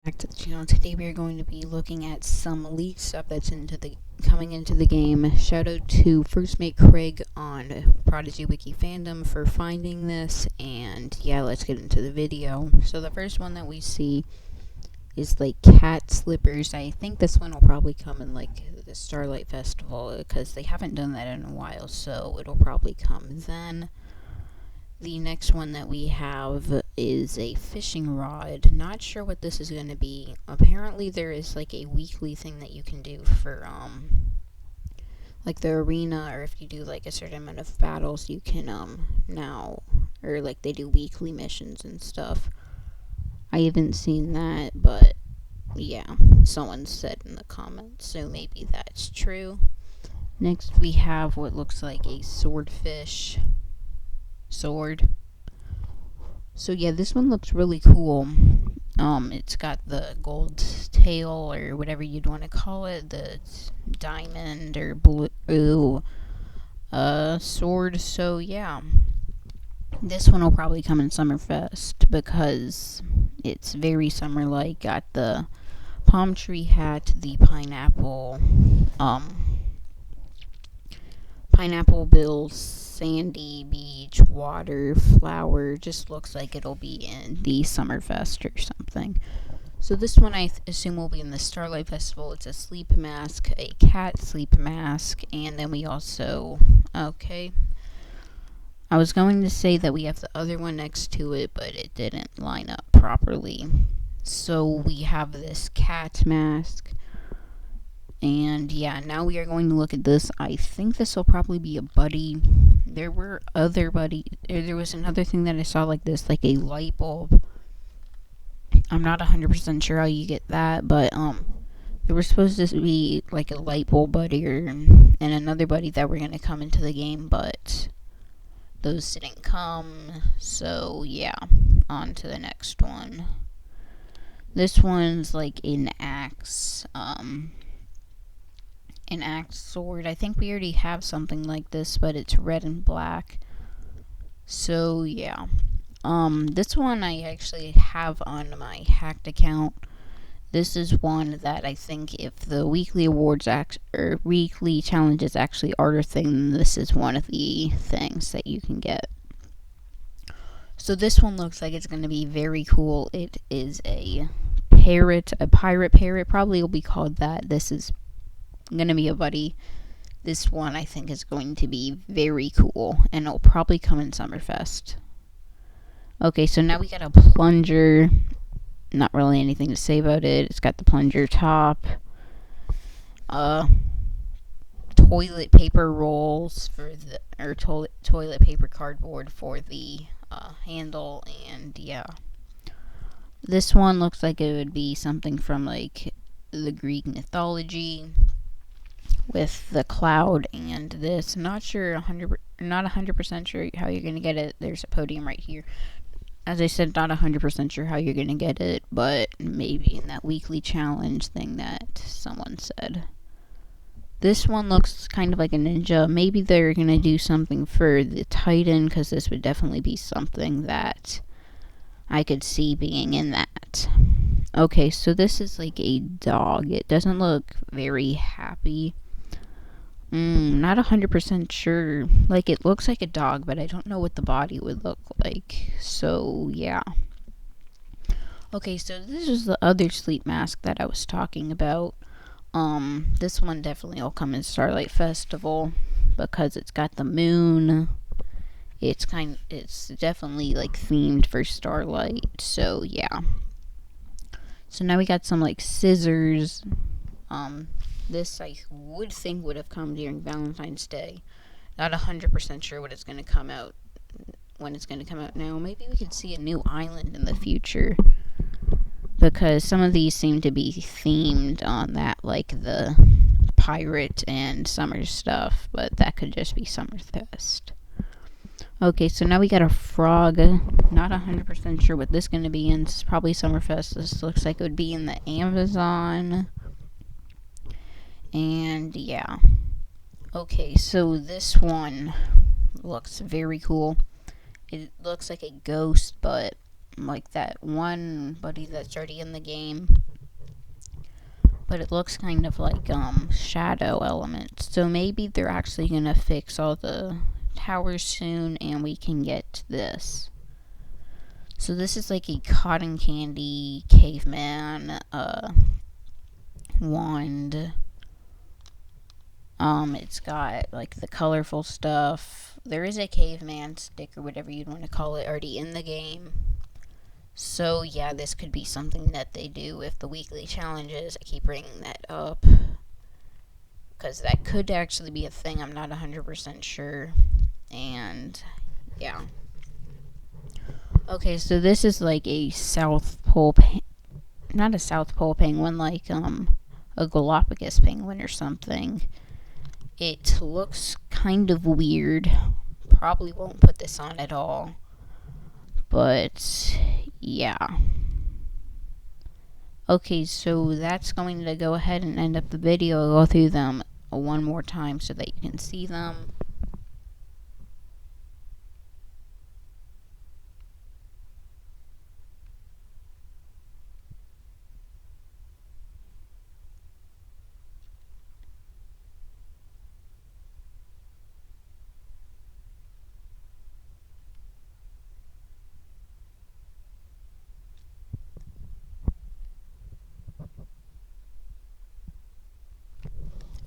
Back to the channel. Today we are going to be looking at some leaked stuff that's coming into the game. Shout out to Firstmate Craig on Prodigy Wiki fandom for finding this, and yeah, let's get into the video. So the first one that we see is like cat slippers. I think this one will probably come in like the Starlight Festival because they haven't done that in a while, so it'll probably come then. The next one that we have is a fishing rod. Not sure what this is going to be. Apparently there is like a weekly thing that you can do for like the arena, or if you do like a certain amount of battles, you can now, or like they do weekly missions and stuff. I haven't seen that, but yeah, someone said in the comments, so maybe that's true. Next we have what looks like a swordfish sword. So yeah, this one looks really cool. It's got the gold tail, or whatever you'd want to call it, the diamond or blue sword. So yeah, this one will probably come in Summerfest because it's very summer-like. Got the palm tree hat, the pineapple bills, sandy beach, water, flower. Just looks like it'll be in the Summerfest or something. So this one I assume will be in the Starlight Festival. It's a sleep mask, a cat sleep mask, and then we also, okay, I was going to say that we have the other one next to it, but it didn't line up properly. So we have this cat mask. And yeah, now we are going to look at this. I think this will probably be a buddy. There was another thing that I saw like this, like a light bulb. I'm not 100% sure how you get that, but there was supposed to be like a light bulb buddy and another buddy that were going to come into the game, but those didn't come. So yeah, on to the next one. This one's like an axe sword. I think we already have something like this, but it's red and black. So yeah, this one I actually have on my hacked account. This is one that I think if the weekly awards or weekly challenges actually are a thing, then this is one of the things that you can get. So this one looks like it's going to be very cool. It is a parrot, a pirate parrot. Probably will be called that. This is gonna be a buddy. This one I think is going to be very cool, and it'll probably come in Summerfest. Okay, so now we got a plunger. Not really anything to say about it. It's got the plunger top, toilet paper rolls for toilet paper cardboard for the handle, and yeah, this one looks like it would be something from like the Greek mythology, with the cloud and this. Not 100% sure how you're gonna get it. There's a podium right here. As I said, not 100% sure how you're gonna get it, but maybe in that weekly challenge thing that someone said. This one looks kind of like a ninja. Maybe they're gonna do something for the Titan, because this would definitely be something that I could see being in that. Okay, so this is like a dog. It doesn't look very happy. Not 100% sure. Like, it looks like a dog, but I don't know what the body would look like. So, yeah. Okay, so this is the other sleep mask that I was talking about. This one definitely will come in Starlight Festival because it's got the moon. It's definitely like themed for Starlight. So, yeah. So now we got some like scissors. This I would think would have come during Valentine's Day. Not 100% sure when it's going to come out now. Maybe we could see a new island in the future, because some of these seem to be themed on that, like the pirate and summer stuff, but that could just be Summerfest. Okay, so now we got a frog. Not 100% sure what this is going to be in. It's probably Summerfest. This looks like it would be in the Amazon. And yeah. Okay, so this one looks very cool. It looks like a ghost, but like that one buddy that's already in the game. But it looks kind of like shadow elements. So maybe they're actually gonna fix all the towers soon and we can get this. So this is like a cotton candy caveman wand. It's got like the colorful stuff. There is a caveman stick or whatever you'd want to call it already in the game. So yeah, this could be something that they do with the weekly challenges. I keep bringing that up because that could actually be a thing. I'm not 100% sure. And yeah. Okay, so this is like a South Pole, not a South Pole penguin, like a Galapagos penguin or something. It looks kind of weird. Probably won't put this on at all. But yeah. Okay, so that's going to go ahead and end up the video. I'll go through them one more time so that you can see them.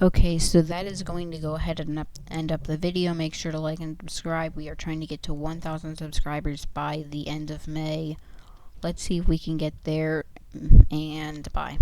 Okay, so that is going to go ahead and end up the video. Make sure to like and subscribe. We are trying to get to 1,000 subscribers by the end of May. Let's see if we can get there, and bye.